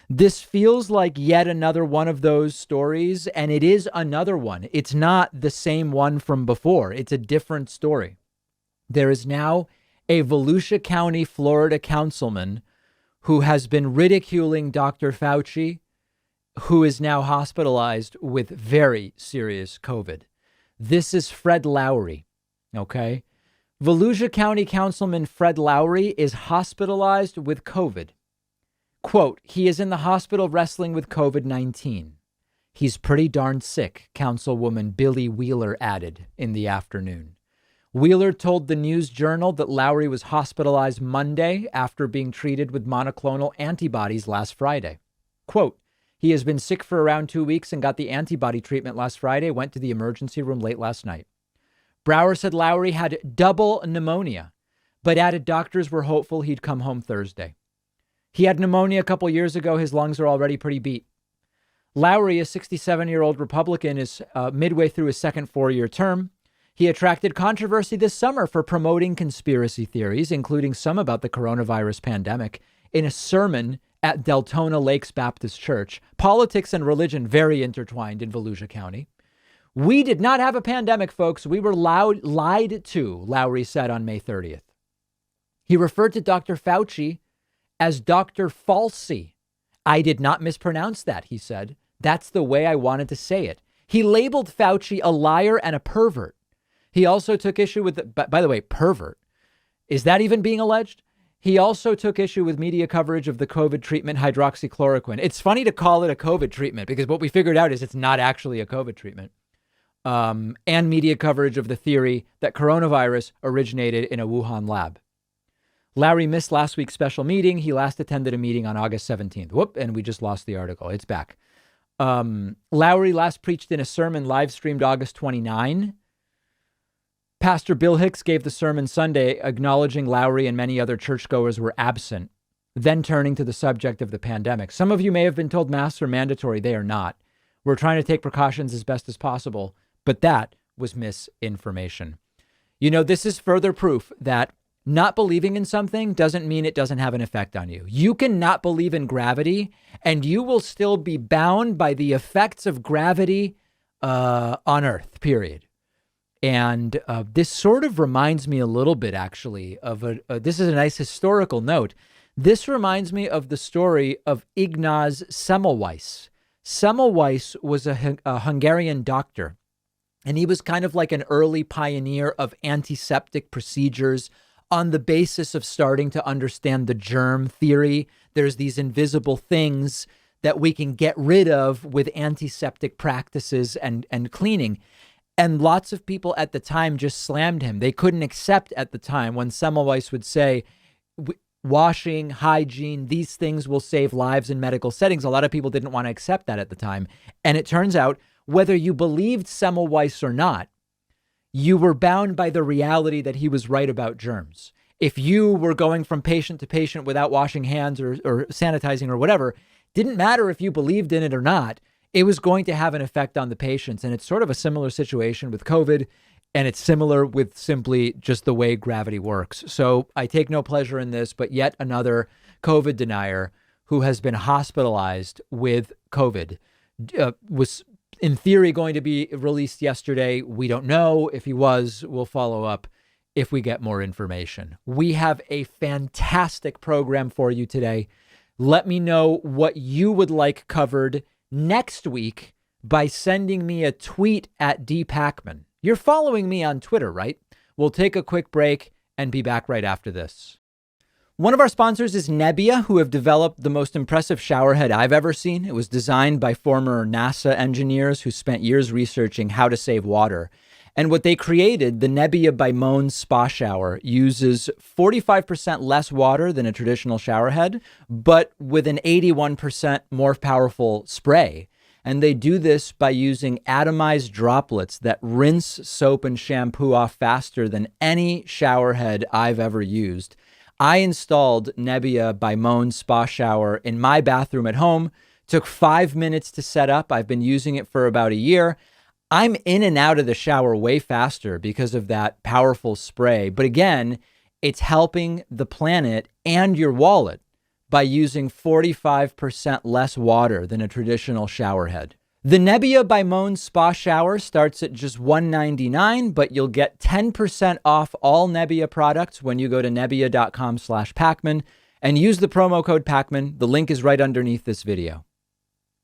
This feels like yet another one of those stories, and it is another one. It's not the same one from before. It's a different story. There is now a Volusia County, Florida councilman who has been ridiculing Dr. Fauci, who is now hospitalized with very serious COVID. This is Fred Lowry. Okay. Volusia County Councilman Fred Lowry is hospitalized with COVID. Quote, he is in the hospital wrestling with COVID-19. He's pretty darn sick, Councilwoman Billy Wheeler added in the afternoon. Wheeler told the News Journal that Lowry was hospitalized Monday after being treated with monoclonal antibodies last Friday. Quote, he has been sick for around 2 weeks and got the antibody treatment last Friday, went to the emergency room late last night. Brower said Lowry had double pneumonia, but added doctors were hopeful he'd come home Thursday. He had pneumonia a couple years ago. His lungs are already pretty beat. Lowry, a 67-year-old Republican, is midway through his second four-year term. He attracted controversy this summer for promoting conspiracy theories, including some about the coronavirus pandemic, in a sermon at Deltona Lakes Baptist Church. Politics and religion very intertwined in Volusia County. We did not have a pandemic, folks. We were lied to, Lowry said on May 30th. He referred to Dr. Fauci as Dr. Falsey. I did not mispronounce that, he said. That's the way I wanted to say it. He labeled Fauci a liar and a pervert. He also took issue with, by the way, pervert. Is that even being alleged? He also took issue with media coverage of the COVID treatment hydroxychloroquine. It's funny to call it a COVID treatment because what we figured out is it's not actually a COVID treatment. And media coverage of the theory that coronavirus originated in a Wuhan lab. Lowry missed last week's special meeting. He last attended a meeting on August 17th. Whoop, and we just lost the article. It's back. Lowry last preached in a sermon live streamed August 29. Pastor Bill Hicks gave the sermon Sunday, acknowledging Lowry and many other churchgoers were absent, then turning to the subject of the pandemic. Some of you may have been told masks are mandatory. They are not. We're trying to take precautions as best as possible, but that was misinformation. You know, this is further proof that not believing in something doesn't mean it doesn't have an effect on you. You can not believe in gravity and you will still be bound by the effects of gravity on Earth, period. And this sort of reminds me a little bit, actually, of this is a nice historical note. This reminds me of the story of Ignaz Semmelweis. Semmelweis was a Hungarian doctor, and he was kind of like an early pioneer of antiseptic procedures on the basis of starting to understand the germ theory. There's these invisible things that we can get rid of with antiseptic practices and cleaning. And lots of people at the time just slammed him. They couldn't accept at the time when Semmelweis would say, washing, hygiene, these things will save lives in medical settings. A lot of people didn't want to accept that at the time. And it turns out, whether you believed Semmelweis or not, you were bound by the reality that he was right about germs. If you were going from patient to patient without washing hands or sanitizing or whatever, didn't matter if you believed in it or not, it was going to have an effect on the patients. And it's sort of a similar situation with COVID, and it's similar with simply just the way gravity works. So I take no pleasure in this, but yet another COVID denier who has been hospitalized with COVID was in theory going to be released yesterday. We don't know if he was. We'll follow up if we get more information. We have a fantastic program for you today. Let me know what you would like covered next week by sending me a tweet at dpacman. You're following me on Twitter, right? We'll take a quick break and be back right after this. One of our sponsors is Nebia, who have developed the most impressive showerhead I've ever seen. It was designed by former NASA engineers who spent years researching how to save water. And what they created, the Nebia by Moan Spa Shower, uses 45% less water than a traditional showerhead, but with an 81% more powerful spray. And they do this by using atomized droplets that rinse soap and shampoo off faster than any showerhead I've ever used. I installed Nebia by Moan Spa Shower in my bathroom at home. Took 5 minutes to set up. I've been using it for about a year. I'm in and out of the shower way faster because of that powerful spray. But again, it's helping the planet and your wallet by using 45% less water than a traditional shower head. The Nebia by Mohn Spa Shower starts at just $199, but you'll get 10% off all Nebia products when you go to Nebia.com/Pacman and use the promo code Pacman. The link is right underneath this video.